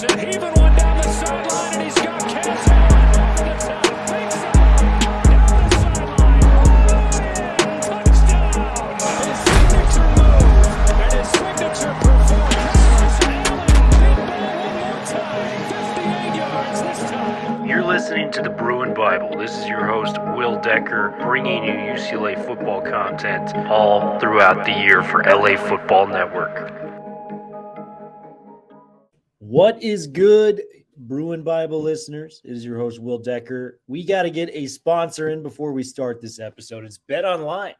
Robinson heaving one down the sideline, and he's got Cass over the top. Big side down the sideline. Touchdown! His signature move and his signature performance. Allen, big ball one more time. 58 yards this time. You're listening to the Bruin Bible. This is your host, Will Decker, bringing you UCLA football content all throughout the year for LA Football Network. What is good, Bruin Bible listeners? It is your host, Will Decker. We got to get a sponsor in before we start this episode. It's BetOnline.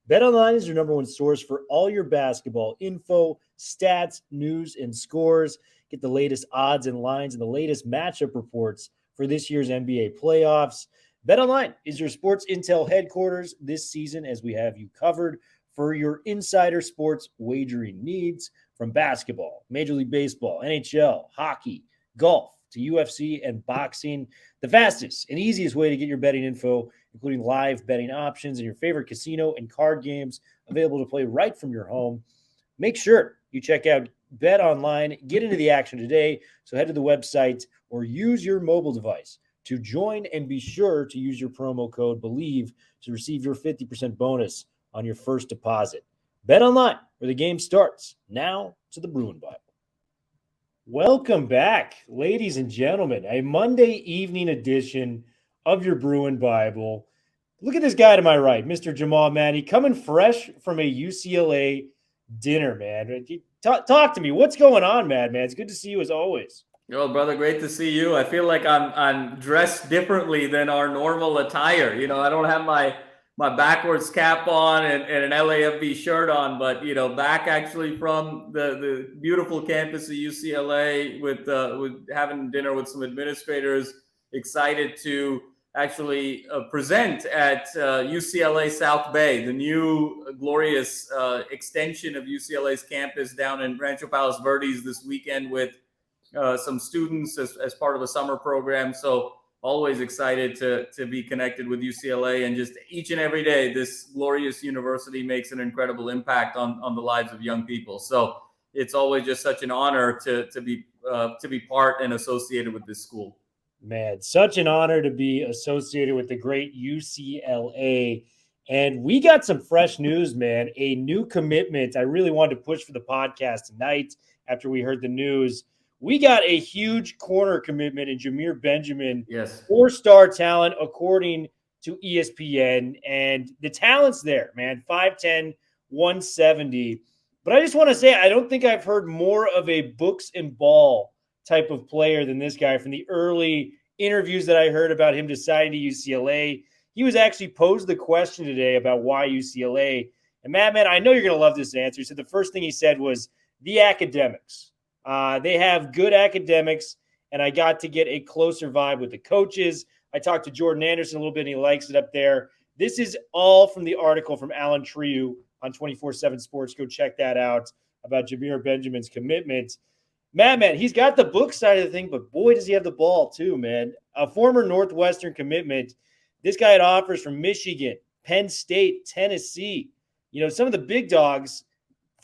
BetOnline is your number one source for all your basketball info, stats, news, and scores. Get the latest odds and lines and the latest matchup reports for this year's NBA playoffs. BetOnline is your sports intel headquarters this season, as we have you covered for your insider sports wagering needs. From basketball, Major League Baseball, NHL, hockey, golf, to UFC and boxing, the fastest and easiest way to get your betting info, including live betting options and your favorite casino and card games available to play right from your home. Make sure you check out BetOnline. Get into the action today. So head to the website or use your mobile device to join, and be sure to use your promo code BELIEVE to receive your 50% bonus on your first deposit. BetOnline, where the game starts. Now to the Bruin Bible. Welcome back, ladies and gentlemen. A Monday evening edition of your Bruin Bible. Look at this guy to my right, Mr. Jamal, man. He coming fresh from a UCLA dinner, man. Talk to me. What's going on, man? It's good to see you as always. Yo, brother, great to see you. I feel like I'm dressed differently than our normal attire. You know, I don't have my backwards cap on and an LAFB shirt on, but, you know, back actually from the beautiful campus of UCLA with having dinner with some administrators, excited to actually present at UCLA South Bay, the new glorious extension of UCLA's campus down in Rancho Palos Verdes this weekend with some students as part of a summer program. So always excited to be connected with UCLA, and just each and every day, this glorious university makes an incredible impact on the lives of young people. So it's always just such an honor to be part and associated with this school. Man, such an honor to be associated with the great UCLA. And we got some fresh news, man. A new commitment I really wanted to push for the podcast tonight after we heard the news. We got a huge corner commitment in Jamir Benjamin. Yes. 4-star talent, according to ESPN. And the talent's there, man. 5'10", 170. But I just want to say, I don't think I've heard more of a books and ball type of player than this guy from the early interviews that I heard about him deciding to UCLA. He was actually posed the question today about why UCLA. And man, I know you're going to love this answer. He said the first thing he said was the academics. They have good academics, and I got to get a closer vibe with the coaches. I talked to Jordan Anderson a little bit, and he likes it up there. This is all from the article from Alan Trieu on 24/7 Sports. Go check that out about Jamir Benjamin's commitment. Man, he's got the book side of the thing, but boy, does he have the ball too, man. A former Northwestern commitment. This guy had offers from Michigan, Penn State, Tennessee. You know, some of the big dogs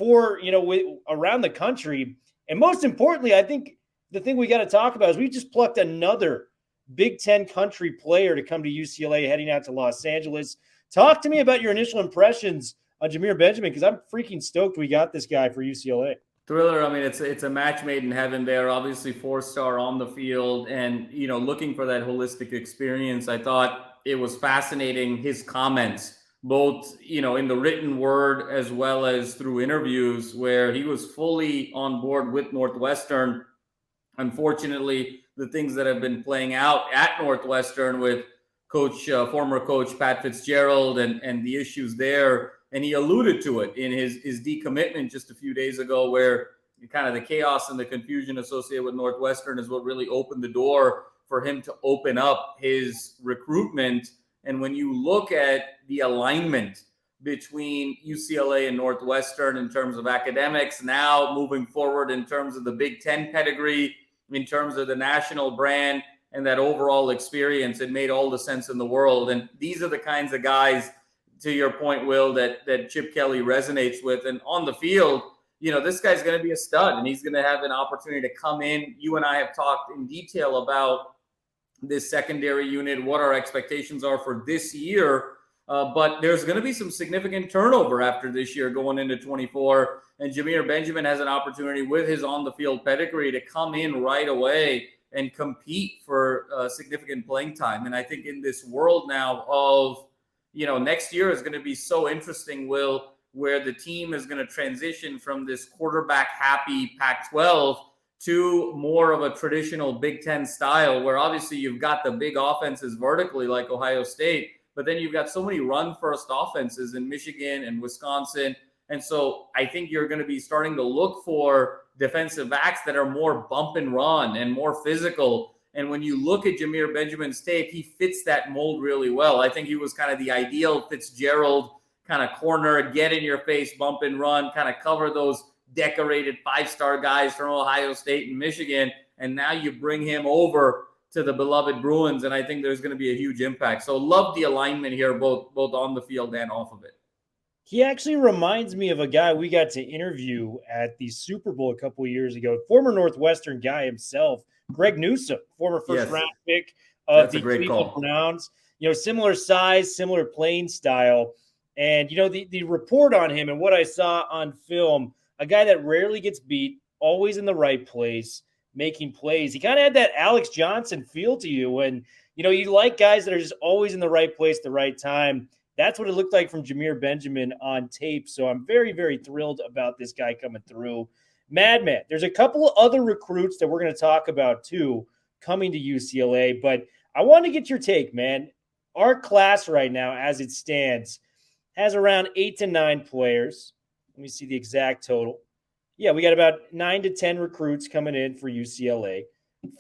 around the country. And most importantly, I think the thing we got to talk about is we just plucked another Big Ten country player to come to UCLA heading out to Los Angeles. Talk to me about your initial impressions on Jamir Benjamin, because I'm freaking stoked we got this guy for UCLA. Thriller. I mean, it's a match made in heaven there. Obviously 4-star on the field, and, you know, looking for that holistic experience. I thought it was fascinating, his comments, both, you know, in the written word as well as through interviews, where he was fully on board with Northwestern. Unfortunately, the things that have been playing out at Northwestern with former coach Pat Fitzgerald and the issues there. And he alluded to it in his decommitment just a few days ago, where kind of the chaos and the confusion associated with Northwestern is what really opened the door for him to open up his recruitment. And when you look at the alignment between UCLA and Northwestern in terms of academics, now moving forward in terms of the Big Ten pedigree, in terms of the national brand and that overall experience, it made all the sense in the world. And these are the kinds of guys, to your point, Will, that Chip Kelly resonates with. And on the field, this guy's going to be a stud, and he's going to have an opportunity to come in. You and I have talked in detail about this secondary unit, what our expectations are for this year. But there's going to be some significant turnover after this year going into 24. And Jamir Benjamin has an opportunity with his on-the-field pedigree to come in right away and compete for significant playing time. And I think in this world now of, next year is going to be so interesting, Will, where the team is going to transition from this quarterback-happy Pac-12 to more of a traditional Big Ten style, where obviously you've got the big offenses vertically like Ohio State, but then you've got so many run-first offenses in Michigan and Wisconsin. And so I think you're going to be starting to look for defensive backs that are more bump and run and more physical. And when you look at Jamir Benjamin's tape, he fits that mold really well. I think he was kind of the ideal Fitzgerald kind of corner, get in your face, bump and run, kind of cover those decorated 5-star guys from Ohio State and Michigan. And now you bring him over to the beloved Bruins, and I think there's going to be a huge impact. So love the alignment here, both on the field and off of it. He actually reminds me of a guy we got to interview at the Super Bowl a couple of years ago, former Northwestern guy himself, Greg Newsome, former first-round pick of the Cleveland Browns. Similar size, similar playing style. And, the report on him and what I saw on film, a guy that rarely gets beat, always in the right place, making plays. He kind of had that Alex Johnson feel to you when, you like guys that are just always in the right place at the right time. That's what it looked like from Jamir Benjamin on tape. So I'm very, very thrilled about this guy coming through. Madman, there's a couple of other recruits that we're going to talk about too coming to UCLA, but I want to get your take, man. Our class right now, as it stands, has around 8 to 9 players. Let me see the exact total. Yeah, we got about 9 to 10 recruits coming in for UCLA,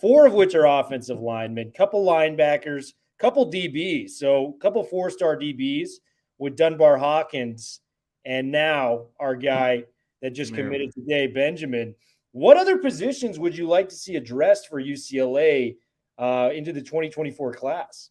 4 of which are offensive linemen, couple linebackers, couple DBs. So a couple 4-star DBs with Dunbar Hawkins, and now our guy that just committed today, Benjamin. What other positions would you like to see addressed for UCLA into the 2024 class?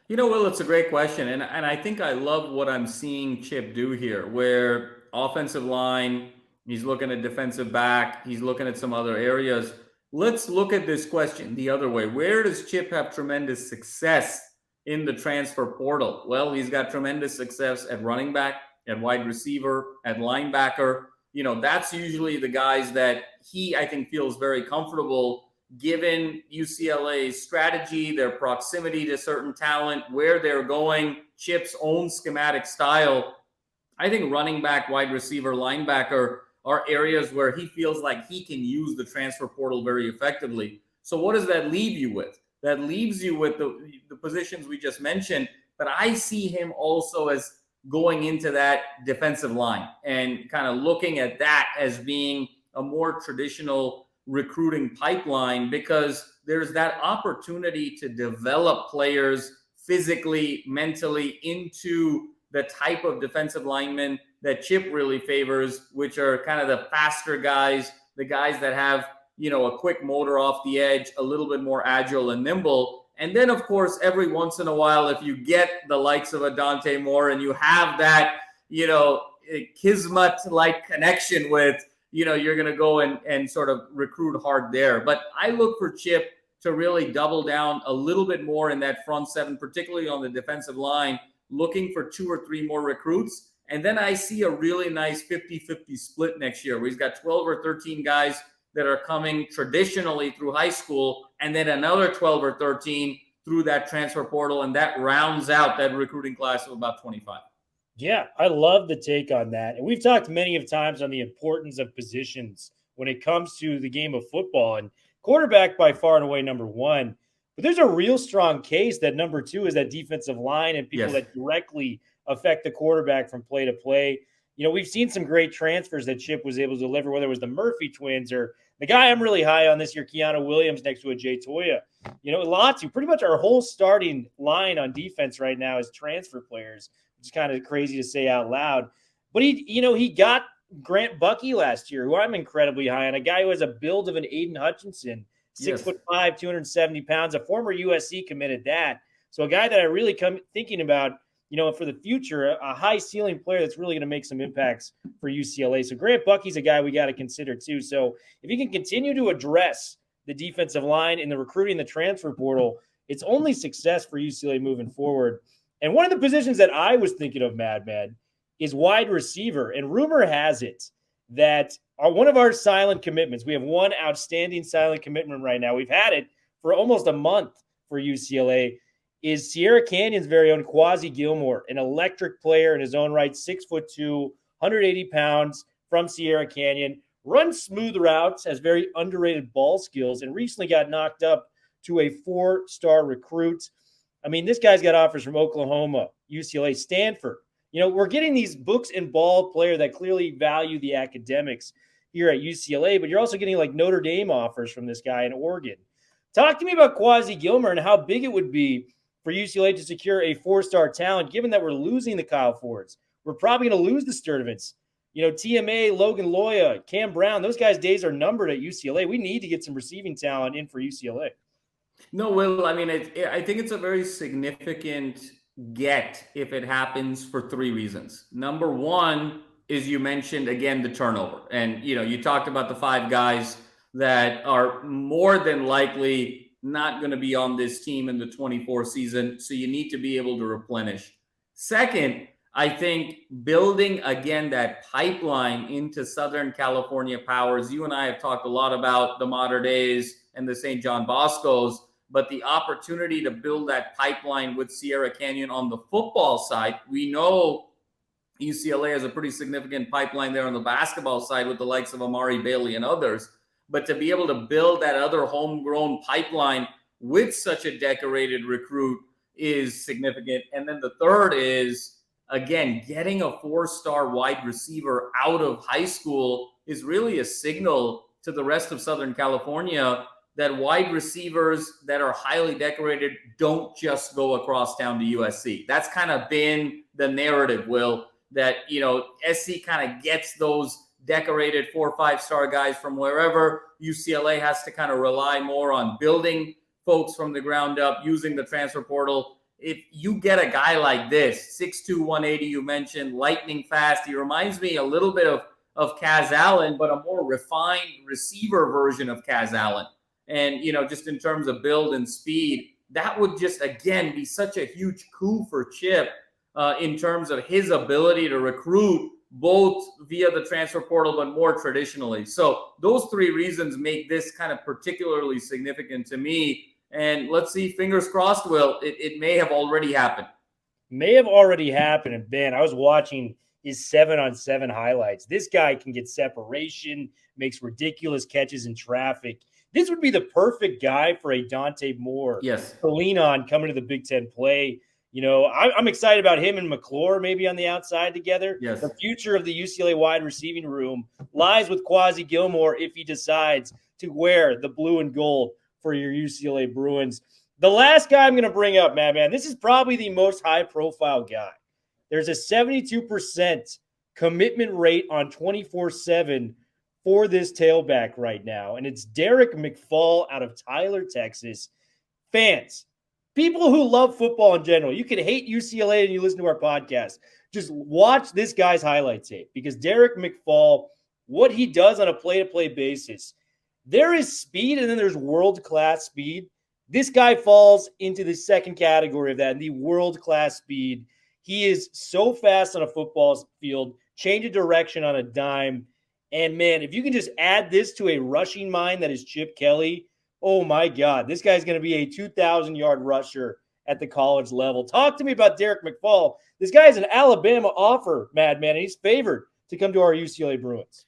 Will, it's a great question. And I think I love what I'm seeing Chip do here, where offensive line, he's looking at defensive back, he's looking at some other areas. Let's look at this question the other way. Where does Chip have tremendous success in the transfer portal? Well, he's got tremendous success at running back, at wide receiver, at linebacker. That's usually the guys that he, I think, feels very comfortable given UCLA's strategy, their proximity to certain talent, where they're going, Chip's own schematic style. I think running back, wide receiver, linebacker are areas where he feels like he can use the transfer portal very effectively. So what does that leave you with? That leaves you with the positions we just mentioned, but I see him also as going into that defensive line and kind of looking at that as being a more traditional recruiting pipeline, because there's that opportunity to develop players physically, mentally into the type of defensive linemen that Chip really favors, which are kind of the faster guys, the guys that have, a quick motor off the edge, a little bit more agile and nimble. And then, of course, every once in a while, if you get the likes of a Dante Moore and you have that, Kismet-like connection with, you're going to go and sort of recruit hard there. But I look for Chip to really double down a little bit more in that front seven, particularly on the defensive line, looking for 2 or 3 more recruits. And then I see a really nice 50-50 split next year where he's got 12 or 13 guys that are coming traditionally through high school, and then another 12 or 13 through that transfer portal. And that rounds out that recruiting class of about 25. Yeah, I love the take on that. And we've talked many of times on the importance of positions when it comes to the game of football. And quarterback by far and away number 1. But there's a real strong case that number 2 is that defensive line and people that directly affect the quarterback from play to play. We've seen some great transfers that Chip was able to deliver, whether it was the Murphy twins or the guy I'm really high on this year, Keanu Williams, next to a Jay Toya. Latu, pretty much our whole starting line on defense right now is transfer players, which is kind of crazy to say out loud. But he got Grant Buckey last year, who I'm incredibly high on, a guy who has a build of an Aiden Hutchinson, 6'5", 270 pounds, a former USC committed that. So a guy that I really come thinking about for the future, a high ceiling player that's really going to make some impacts for UCLA. So Grant Buckey's a guy we got to consider too. So if he can continue to address the defensive line in the recruiting, the transfer portal, it's only success for UCLA moving forward. And one of the positions that I was thinking of, Madman, is wide receiver. And rumor has it that one of our silent commitments, we have one outstanding silent commitment right now. We've had it for almost a month for UCLA, is Sierra Canyon's very own Quasi Gilmore, an electric player in his own right, 6'2", 180 pounds from Sierra Canyon, runs smooth routes, has very underrated ball skills, and recently got knocked up to a 4-star recruit. I mean, this guy's got offers from Oklahoma, UCLA, Stanford. We're getting these books and ball player that clearly value the academics here at UCLA, but you're also getting like Notre Dame offers from this guy in Oregon. Talk to me about Quasi Gilmore and how big it would be for UCLA to secure a 4-star talent, given that we're losing the Kyle Fords. We're probably going to lose the Sturdivants. TMA, Logan Loya, Cam Brown, those guys' days are numbered at UCLA. We need to get some receiving talent in for UCLA. No, Will, I mean, I think it's a very significant get if it happens for 3 reasons. Number one is, you mentioned, again, the turnover. And, you talked about the 5 guys that are more than likely not going to be on this team in the 24 season. So you need to be able to replenish. Second, I think building, again, that pipeline into Southern California powers. You and I have talked a lot about the Mater Deis and the St. John Boscos, but the opportunity to build that pipeline with Sierra Canyon on the football side. We know UCLA has a pretty significant pipeline there on the basketball side with the likes of Amari Bailey and others. But to be able to build that other homegrown pipeline with such a decorated recruit is significant. And then the third is, again, getting a 4-star wide receiver out of high school is really a signal to the rest of Southern California that wide receivers that are highly decorated don't just go across town to USC. That's kind of been the narrative, Will, that, SC kind of gets those decorated 4 or 5-star guys from wherever. UCLA has to kind of rely more on building folks from the ground up, using the transfer portal. If you get a guy like this, 6'2", 180, you mentioned, lightning fast, he reminds me a little bit of Kaz Allen, but a more refined receiver version of Kaz Allen. And, just in terms of build and speed, that would just, again, be such a huge coup for Chip in terms of his ability to recruit both via the transfer portal, but more traditionally. So those 3 reasons make this kind of particularly significant to me. And let's see, fingers crossed, Will, it may have already happened. May have already happened. And Ben, I was watching his 7-on-7 highlights. This guy can get separation, makes ridiculous catches in traffic. This would be the perfect guy for a Dante Moore to lean on coming to the Big Ten play. I'm excited about him and McClure maybe on the outside together. Yes. The future of the UCLA wide receiving room lies with Quasi Gilmore if he decides to wear the blue and gold for your UCLA Bruins. The last guy I'm going to bring up, man, this is probably the most high-profile guy. There's a 72% commitment rate on 24/7 for this tailback right now, and it's Derek McFall out of Tyler, Texas. Fans, people who love football in general, you can hate UCLA and you listen to our podcast. Just watch this guy's highlight tape, because Derek McFall, what he does on a play-to-play basis, there is speed and then there's world-class speed. This guy falls into the second category of that, the world-class speed. He is so fast on a football field, change of direction on a dime. And, man, if you can just add this to a rushing mind that is Chip Kelly, oh, my God, this guy's going to be a 2,000-yard rusher at the college level. Talk to me about Derek McFall. This guy is an Alabama offer, Madman, and he's favored to come to our UCLA Bruins.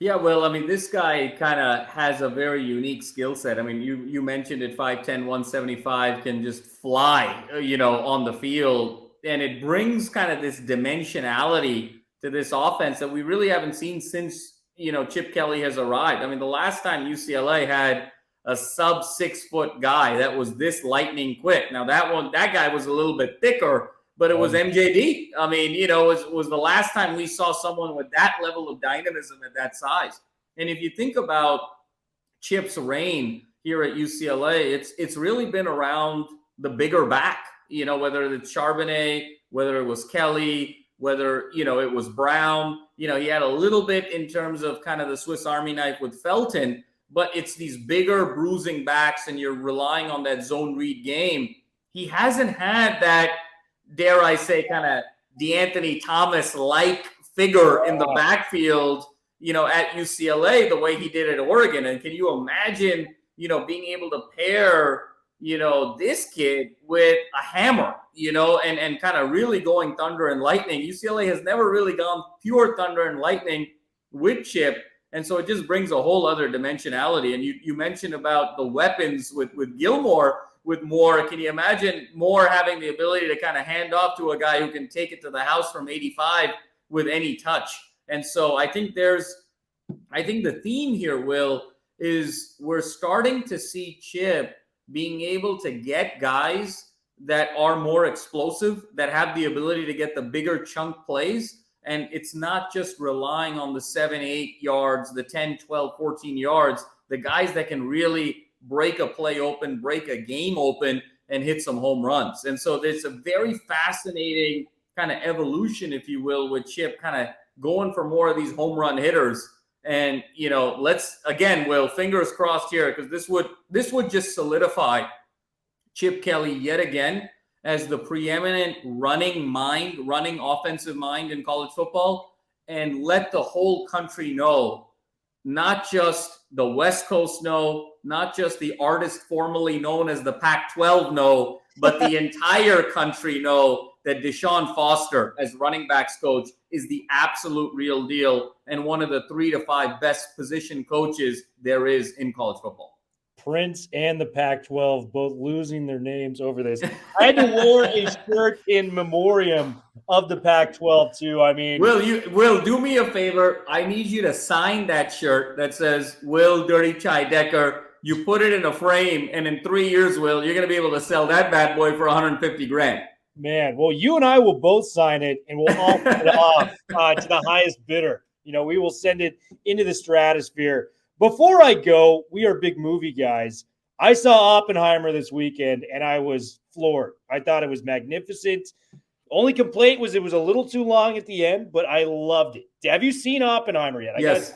Yeah, well, I mean, this guy kind of has a very unique skill set. I mean, you mentioned it, 5'10", 175, can just fly, on the field. And it brings kind of this dimensionality to this offense that we really haven't seen since, Chip Kelly has arrived. I mean, the last time UCLA had a sub 6 foot guy that was this lightning quick. Now that guy was a little bit thicker, but it was MJD. I mean, was the last time we saw someone with that level of dynamism at that size. And if you think about Chip's reign here at UCLA, it's really been around the bigger back. whether it's Charbonnet, whether it was Kelly, whether, it was Brown. He had a little bit in terms of kind of the Swiss Army knife with Felton, but it's these bigger bruising backs and you're relying on that zone read game. He hasn't had that, dare I say, kind of DeAnthony Thomas-like figure in the backfield, at UCLA the way he did at Oregon. And can you imagine, being able to pair, this kid with a hammer, and kind of really going thunder and lightning. UCLA has never really gone pure thunder and lightning with Chip. And so it just brings a whole other dimensionality. And you mentioned about the weapons with Gilmore, with Moore. Can you imagine Moore having the ability to kind of hand off to a guy who can take it to the house from 85 with any touch? And so I think the theme here, Will, is we're starting to see Chip being able to get guys that are more explosive, that have the ability to get the bigger chunk plays. And it's not just relying on the 7, 8 yards, the 10, 12, 14 yards, the guys that can really break a play open, break a game open, and hit some home runs. And so there's a very fascinating kind of evolution, if you will, with Chip kind of going for more of these home run hitters. And, let's, again, Will, fingers crossed here, because this would just solidify Chip Kelly yet again as the preeminent running offensive mind in college football, and let the whole country know, not just the West Coast know, not just the artist formerly known as the Pac-12 know, but the entire country know that Deshaun Foster, as running backs coach, is the absolute real deal and one of the 3 to 5 best position coaches there is in college football. Prince and the Pac-12 both losing their names over this. I had to wear a shirt in memoriam of the Pac-12 too. I mean, Will, do me a favor. I need you to sign that shirt that says Will Dirty Chai Decker. You put it in a frame, and in 3 years, Will, you're going to be able to sell that bad boy for $150,000. Man, well, you and I will both sign it, and we'll all put it off to the highest bidder. We will send it into the stratosphere. Before I go, we are big movie guys. I saw Oppenheimer this weekend, and I was floored. I thought it was magnificent. Only complaint was it was a little too long at the end, but I loved it. Have you seen Oppenheimer yet? Yes.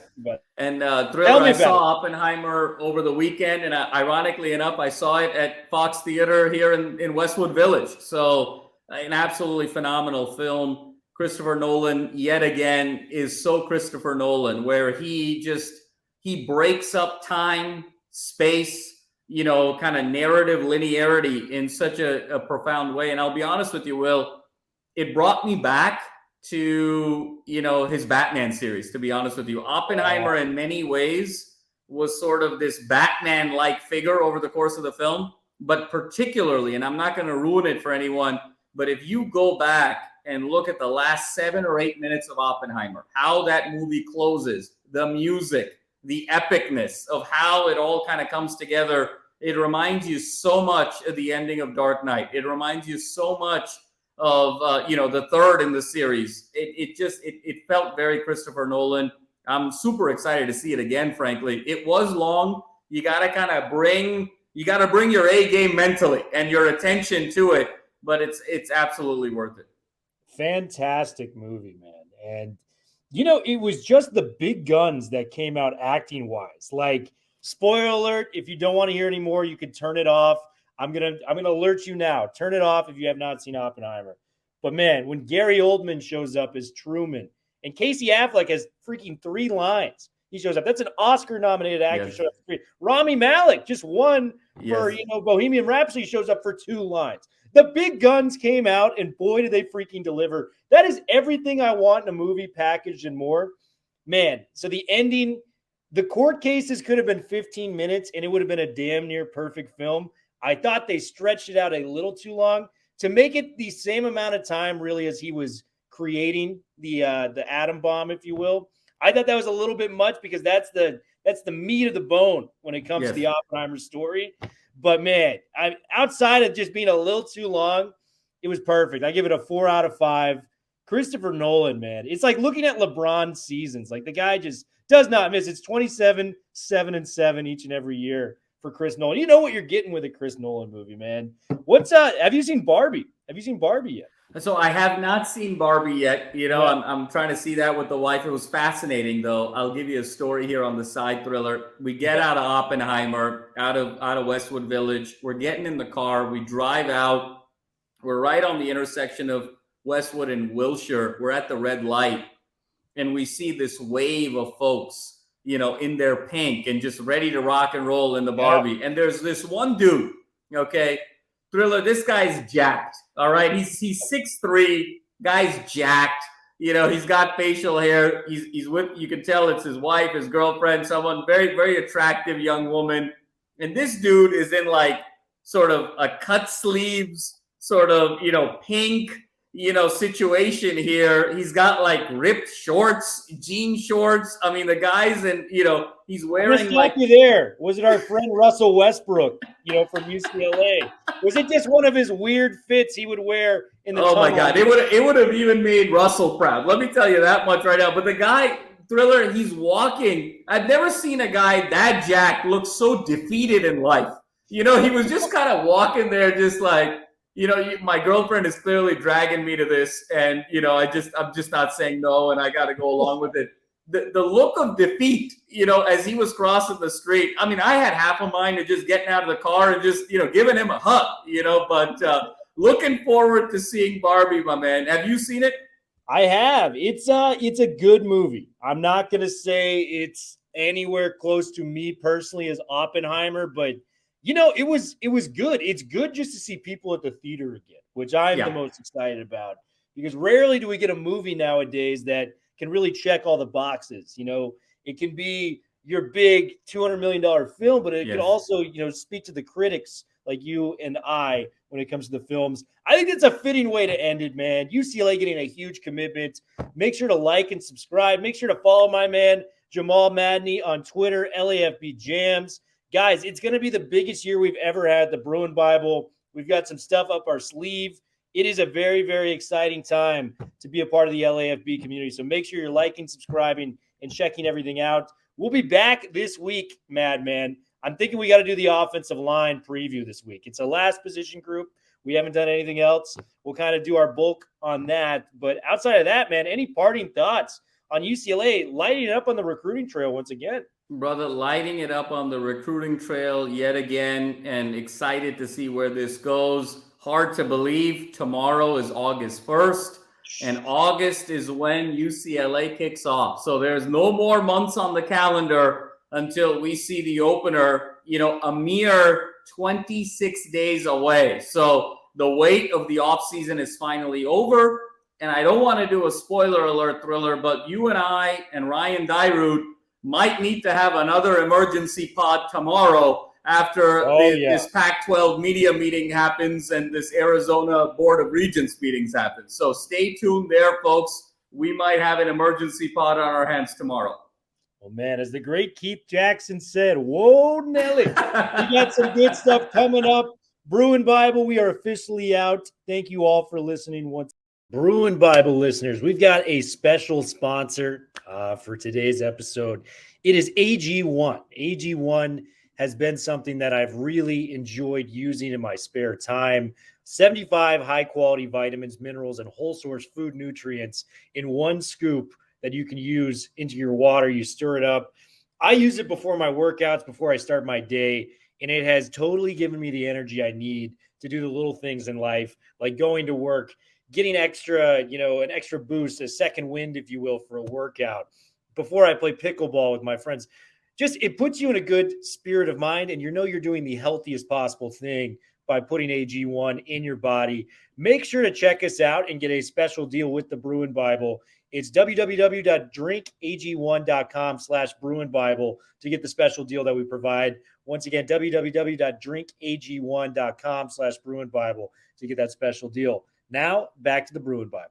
And Thriller, I saw Oppenheimer over the weekend, and ironically enough, I saw it at Fox Theater here in Westwood Village. So an absolutely phenomenal film. Christopher Nolan, yet again, is so Christopher Nolan, where he breaks up time, space, kind of narrative linearity in such a profound way. And I'll be honest with you, Will, it brought me back to, his Batman series, to be honest with you. Oppenheimer in many ways was sort of this Batman-like figure over the course of the film, but particularly, and I'm not going to ruin it for anyone, but if you go back and look at the last 7 or 8 minutes of Oppenheimer, how that movie closes, the music, the epicness of how it all kind of comes together, it reminds you so much of the ending of Dark Knight. It reminds you so much of, the third in the series. It felt very Christopher Nolan. I'm super excited to see it again, frankly. It was long. You got to bring your A game mentally and your attention to it, but it's absolutely worth it. Fantastic movie, man. And it was just the big guns that came out acting wise. Like, spoiler alert, if you don't want to hear anymore, you can turn it off. I'm gonna alert you now. Turn it off if you have not seen Oppenheimer. But man, when Gary Oldman shows up as Truman and Casey Affleck has freaking 3 lines, he shows up. That's an Oscar-nominated actor. Yes. Shows up for 3. Rami Malek just won for Yes. Bohemian Rhapsody, shows up for 2 lines. The big guns came out, and boy, did they freaking deliver. That is everything I want in a movie, packaged and more. Man, so the ending, the court cases could have been 15 minutes, and it would have been a damn near perfect film. I thought they stretched it out a little too long to make it the same amount of time, really, as he was creating the atom bomb, if you will. I thought that was a little bit much because that's the meat of the bone when it comes to the Oppenheimer story. But man, outside of just being a little too long, it was perfect. I give it a 4 out of 5. Christopher Nolan, man, it's like looking at LeBron's seasons. Like, the guy just does not miss. It's 27, 7, and 7 each and every year. for Chris Nolan. You know what you're getting with a Chris Nolan movie, man. What's have you seen Barbie? Have you seen Barbie yet? So I have not seen Barbie yet. I'm trying to see that with the wife. It was fascinating, though. I'll give you a story here on the side thriller. We get out of Oppenheimer, out of Westwood Village. We're getting in the car. We drive out. We're right on the intersection of Westwood and Wilshire. We're at the red light, and we see this wave of folks, in their pink and just ready to rock and roll in the Barbie. Yeah. And there's this one dude, okay? Thriller, this guy's jacked, all right? He's 6'3", guy's jacked. He's got facial hair. He's with, you can tell it's his wife, his girlfriend, someone very, very attractive young woman. And this dude is in like sort of a cut sleeves, sort of, pink, situation here. He's got like ripped shorts, jean shorts. I mean, the guy's in, he's wearing like there. Was it our friend Russell Westbrook, from UCLA? Was it just one of his weird fits he would wear in the tunnel? My God. It would have even made Russell proud. Let me tell you that much right now. But the guy, Thriller, he's walking. I've never seen a guy that jacked look so defeated in life. He was just kind of walking there just like, my girlfriend is clearly dragging me to this, and I'm just not saying no, and I got to go along with it. The look of defeat, as he was crossing the street. I mean, I had half a mind to just getting out of the car and just giving him a hug, But looking forward to seeing Barbie, my man. Have you seen it? I have. It's a good movie. I'm not gonna say it's anywhere close to me personally as Oppenheimer, but. It was good. It's good just to see people at the theater again, which I'm the most excited about, because rarely do we get a movie nowadays that can really check all the boxes. It can be your big $200 million film, but it can also, speak to the critics like you and I when it comes to the films. I think it's a fitting way to end it, man. UCLA getting a huge commitment. Make sure to like and subscribe. Make sure to follow my man, Jamal Madney, on Twitter, LAFB Jams. Guys, it's going to be the biggest year we've ever had, the Bruin Bible. We've got some stuff up our sleeve. It is a very, very exciting time to be a part of the LAFB community. So make sure you're liking, subscribing, and checking everything out. We'll be back this week, Madman. I'm thinking we got to do the offensive line preview this week. It's a last position group. We haven't done anything else. We'll kind of do our bulk on that. But outside of that, man, any parting thoughts on UCLA lighting it up on the recruiting trail once again? Brother, lighting it up on the recruiting trail yet again, and excited to see where this goes. Hard to believe tomorrow is August 1st, and August is when UCLA kicks off. So there's no more months on the calendar until we see the opener, a mere 26 days away. So the wait of the offseason is finally over, and I don't want to do a spoiler alert, Thriller, but you and I and Ryan Dyrud might need to have another emergency pod tomorrow after this Pac-12 media meeting happens and this Arizona Board of Regents meetings happen. So stay tuned there, folks. We might have an emergency pod on our hands tomorrow. Oh, man, as the great Keith Jackson said, whoa, Nelly. We got some good stuff coming up. Bruin Bible, we are officially out. Thank you all for listening once. Bruin Bible listeners, we've got a special sponsor for today's episode. It is AG1. AG1 has been something that I've really enjoyed using in my spare time. 75 high-quality vitamins, minerals, and whole-source food nutrients in one scoop that you can use into your water. You stir it up. I use it before my workouts, before I start my day, and it has totally given me the energy I need to do the little things in life, like going to work, getting extra, an extra boost, a second wind, if you will, for a workout. Before I play pickleball with my friends, it puts you in a good spirit of mind, and you're doing the healthiest possible thing by putting AG1 in your body. Make sure to check us out and get a special deal with the Bruin Bible. It's www.drinkag1.com/Bruin Bible to get the special deal that we provide. Once again, www.drinkag1.com/Bruin Bible to get that special deal. Now, back to the Bruin Bible.